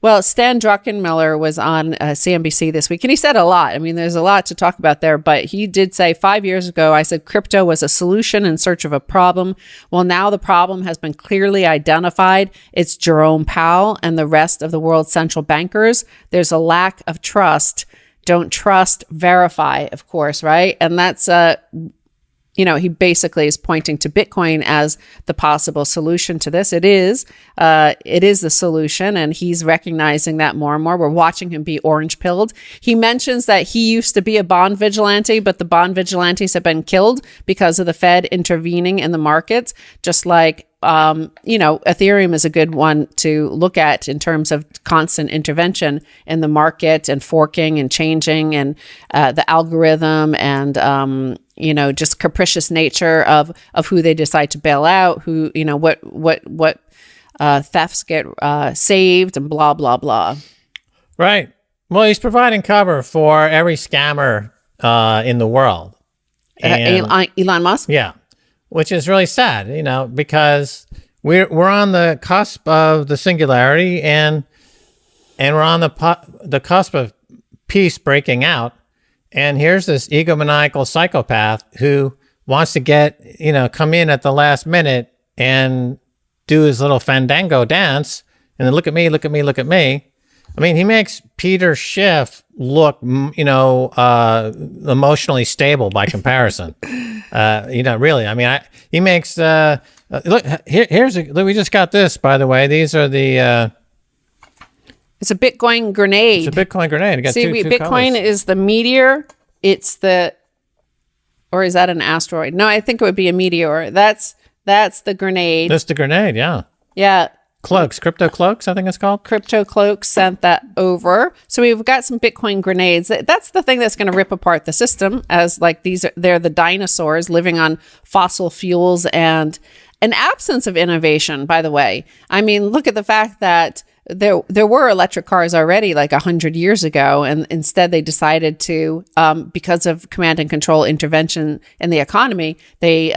Well, Stan Druckenmiller was on CNBC this week, and he said a lot. I mean, there's a lot to talk about there, but he did say 5 years ago, I said crypto was a solution in search of a problem. Well, now the problem has been clearly identified. It's Jerome Powell and the rest of the world's central bankers. There's a lack of trust. Don't trust, verify, of course, right? And that's he basically is pointing to Bitcoin as the possible solution to this. It is the solution, and he's recognizing that more and more. We're watching him be orange pilled. He mentions that he used to be a bond vigilante, but the bond vigilantes have been killed because of the Fed intervening in the markets, just like Ethereum is a good one to look at in terms of constant intervention in the market and forking and changing and the algorithm and, just capricious nature of who they decide to bail out, who, what thefts get saved and blah, blah, blah. Right. Well, he's providing cover for every scammer in the world. Elon Musk? Yeah. Which is really sad, because we're on the cusp of the singularity and we're on the cusp of peace breaking out. And here's this egomaniacal psychopath who wants to come in at the last minute and do his little fandango dance and then look at me, look at me, look at me. I mean, he makes Peter Schiff look, emotionally stable by comparison. Really. I mean, he makes, look, we just got this, by the way. These are the, it's a Bitcoin grenade. It's a Bitcoin grenade. It got two Bitcoin colors. is the meteor. Or is that an asteroid? No, I think it would be a meteor. That's the grenade. That's the grenade. Yeah. Yeah. Cloaks, crypto cloaks, I think it's called. Crypto Cloaks sent that over. So we've got some Bitcoin grenades. That's the thing that's going to rip apart the system, as like they're the dinosaurs living on fossil fuels and an absence of innovation, by the way. I mean, look at the fact that there were electric cars already like 100 years ago, and instead they decided to, because of command and control intervention in the economy, they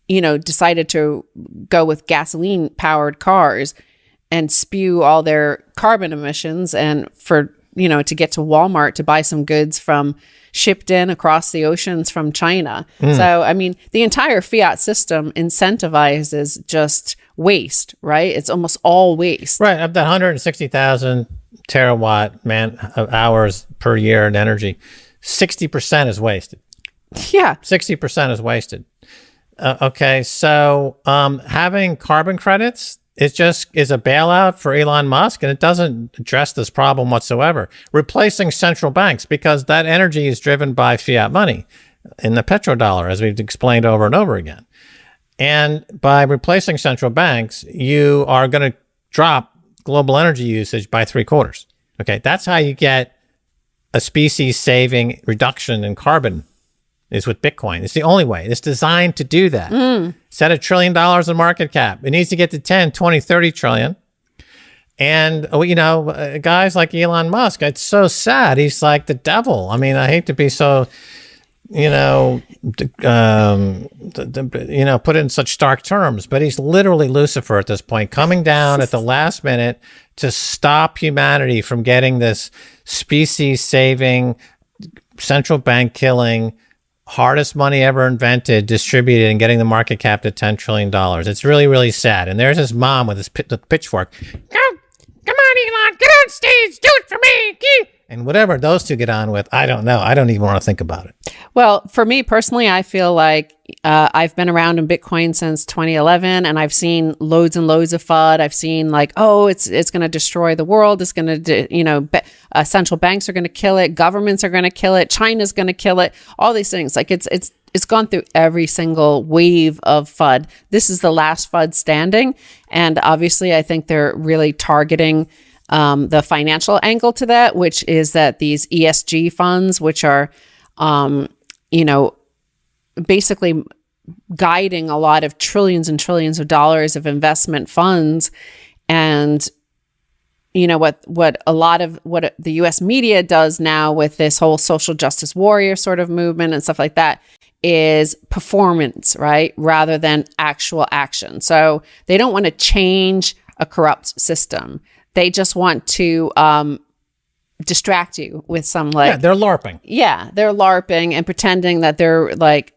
decided to go with gasoline powered cars and spew all their carbon emissions and to get to Walmart to buy some goods shipped in across the oceans from China. So, I mean, the entire fiat system incentivizes just waste, right? It's almost all waste. Right. Of that 160,000 terawatt hours per year in energy, 60% is wasted. Yeah. 60% is wasted. Okay, so having carbon credits is a bailout for Elon Musk, and it doesn't address this problem whatsoever. Replacing central banks, because that energy is driven by fiat money in the petrodollar, as we've explained over and over again. And by replacing central banks, you are going to drop global energy usage by 3/4. Okay, that's how you get a species-saving reduction in carbon. Is with Bitcoin. It's the only way. It's designed to do that. It's at $1 trillion in market cap. It needs to get to 10, 20, 30 trillion. And, guys like Elon Musk, it's so sad. He's like the devil. I mean, I hate to be so, put in such stark terms, but he's literally Lucifer at this point, coming down at the last minute to stop humanity from getting this species-saving, central bank killing, hardest money ever invented, distributed, and getting the market cap to $10 trillion. It's really, really sad. And there's his mom with his pitchfork. Come on, Elon, get on stage, do it for me. And whatever those two get on with, I don't know. I don't even want to think about it. Well, for me personally, I feel like I've been around in Bitcoin since 2011, and I've seen loads and loads of FUD. I've seen like, it's going to destroy the world. It's going to, central banks are going to kill it. Governments are going to kill it. China's going to kill it. All these things. Like it's gone through every single wave of FUD. This is the last FUD standing. And obviously, I think they're really targeting the financial angle to that, which is that these ESG funds, which are, basically guiding a lot of trillions and trillions of dollars of investment funds. And, what the US media does now with this whole social justice warrior sort of movement and stuff like that is performance, right? Rather than actual action. So they don't want to change a corrupt system. They just want to distract you with some Yeah, they're LARPing. Yeah, they're LARPing and pretending that they're like,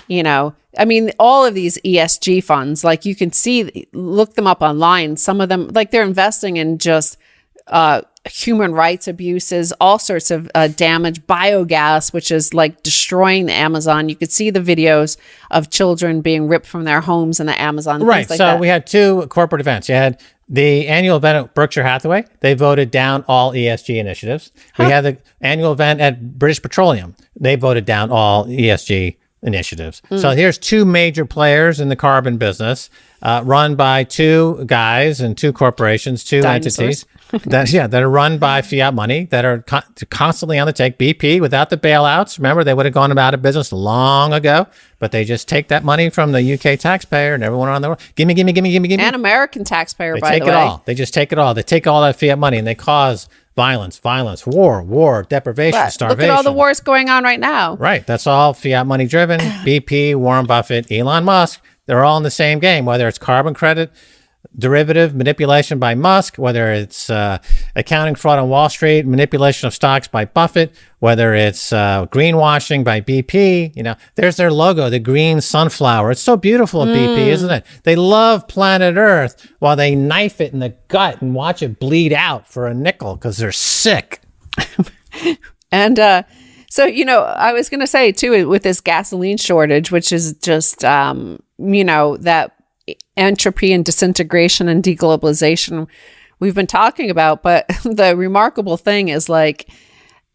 I mean, all of these ESG funds, like you can see, look them up online. Some of them, like they're investing in just human rights abuses, all sorts of damage, biogas, which is like destroying the Amazon. You could see the videos of children being ripped from their homes in the Amazon. Right. Like so that. we had two corporate events. You had the annual event at Berkshire Hathaway. They voted down all ESG initiatives. We had the annual event at British Petroleum. They voted down all ESG initiatives. So here's two major players in the carbon business, run by two guys and two corporations, two Dinosaurs. entities that are run by fiat money, that are constantly on the take. BP, without the bailouts, remember, they would have gone out of business long ago, but they just take that money from the UK taxpayer and everyone around the world. Give me. And American taxpayer, by the way. They take it all. They just take it all. They take all that fiat money and they cause violence, war, deprivation, starvation. Look at all the wars going on right now. Right. That's all fiat money driven. BP, Warren Buffett, Elon Musk, they're all in the same game, whether it's carbon credit, derivative manipulation by Musk, whether it's accounting fraud on Wall Street, manipulation of stocks by Buffett, whether it's greenwashing by BP. There's their logo, the green sunflower. It's so beautiful at BP, isn't it? They love planet Earth while they knife it in the gut and watch it bleed out for a nickel because they're sick. And so, I was going to say, too, with this gasoline shortage, which is just, that entropy and disintegration and deglobalization we've been talking about. But the remarkable thing is, like,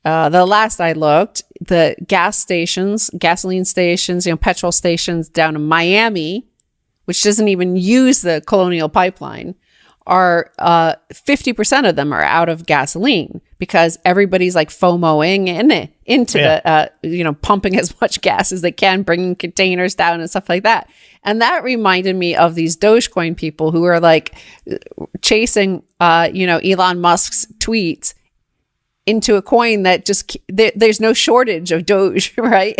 the last I looked, the gasoline stations, petrol stations down in Miami, which doesn't even use the Colonial Pipeline, are 50% of them are out of gasoline because everybody's like FOMOing into the pumping as much gas as they can, bringing containers down and stuff like that. And that reminded me of these Dogecoin people who are like chasing Elon Musk's tweets into a coin that just there's no shortage of Doge, right?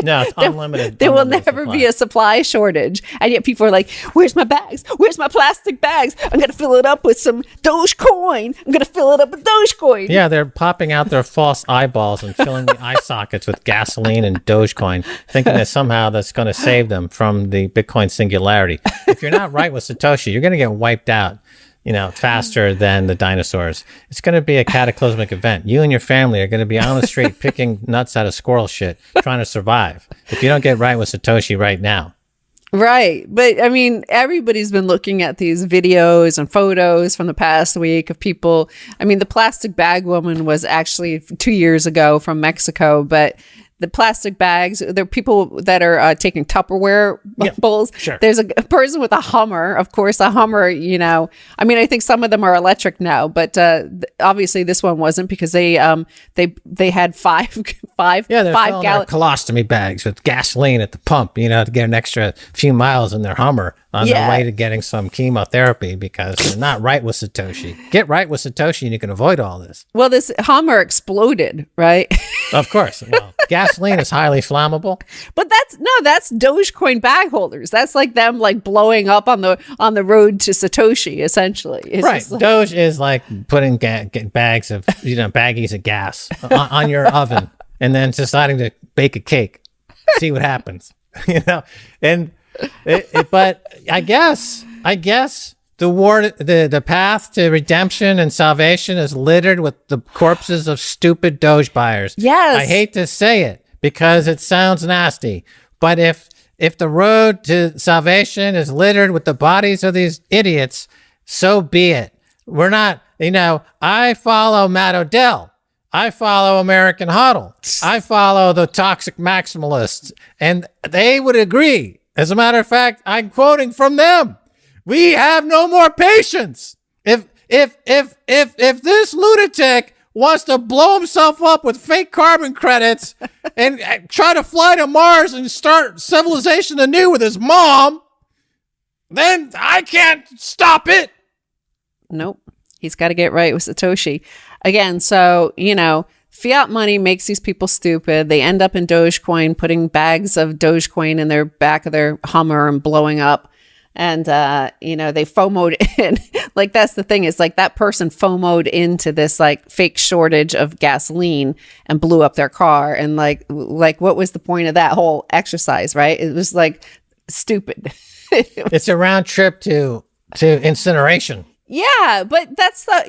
No, it's unlimited. There will never be a supply shortage. And yet people are like, where's my bags? Where's my plastic bags? I'm going to fill it up with some Dogecoin. I'm going to fill it up with Dogecoin. Yeah, they're popping out their false eyeballs and filling the eye sockets with gasoline and Dogecoin, thinking that somehow that's going to save them from the Bitcoin singularity. If you're not right with Satoshi, you're going to get wiped out, faster than the dinosaurs. It's going to be a cataclysmic event. You and your family are going to be on the street picking nuts out of squirrel shit, trying to survive if you don't get right with Satoshi right now. Right. But I mean, everybody's been looking at these videos and photos from the past week of people. I mean, the plastic bag woman was actually 2 years ago from Mexico, but the plastic bags, there are people that are taking Tupperware bowls. Sure. There's a person with a Hummer. Of course, a Hummer, I mean, I think some of them are electric now, but obviously this one wasn't because they had five gallon colostomy bags with gasoline at the pump, to get an extra few miles in their Hummer on their way to getting some chemotherapy because they're not right with Satoshi. Get right with Satoshi and you can avoid all this. Well, this Hummer exploded, right? Of course. Well, gasoline is highly flammable. But that's Dogecoin bag holders. That's like them like blowing up on the road to Satoshi, essentially. It's right. Doge is like putting bags of, baggies of gas on your oven and then deciding to bake a cake, see what happens, and but I guess the path to redemption and salvation is littered with the corpses of stupid Doge buyers. Yes. I hate to say it because it sounds nasty, but if the road to salvation is littered with the bodies of these idiots, so be it. We're not, I follow Matt Odell. I follow American Huddle. I follow the toxic maximalists, and they would agree. As a matter of fact, I'm quoting from them. We have no more patience. If this lunatic wants to blow himself up with fake carbon credits and try to fly to Mars and start civilization anew with his mom, then I can't stop it. Nope. He's got to get right with Satoshi. Again, so, fiat money makes these people stupid. They end up in Dogecoin, putting bags of Dogecoin in their back of their Hummer and blowing up. And, they FOMO'd in. Like, that's the thing, is like that person FOMO'd into this like fake shortage of gasoline and blew up their car. And like what was the point of that whole exercise, right? It was like stupid. It's a round trip to incineration. Yeah, but that's the,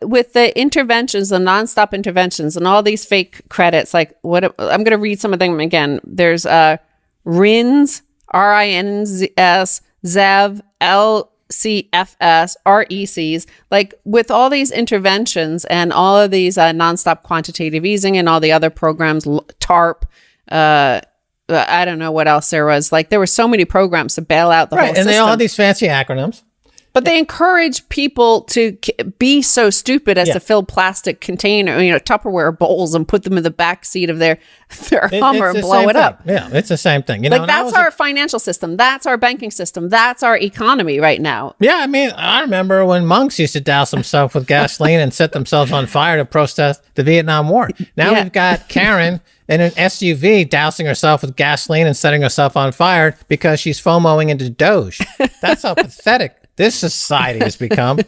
with the interventions, the nonstop interventions and all these fake credits, like what I'm going to read some of them again. There's RINS, RINS, ZEV, LCFS, RECs, like with all these interventions and all of these nonstop quantitative easing and all the other programs, TARP, I don't know what else there was. Like there were so many programs to bail out the whole system. And they all have these fancy acronyms. But they encourage people to be so stupid as to fill plastic container, Tupperware bowls and put them in the back seat of their Hummer and blow it up. Yeah, it's the same thing. Like that's our financial system. That's our banking system. That's our economy right now. Yeah, I mean, I remember when monks used to douse themselves with gasoline and set themselves on fire to protest the Vietnam War. Now we've got Karen in an SUV dousing herself with gasoline and setting herself on fire because she's FOMOing into Doge. That's how pathetic this society has become.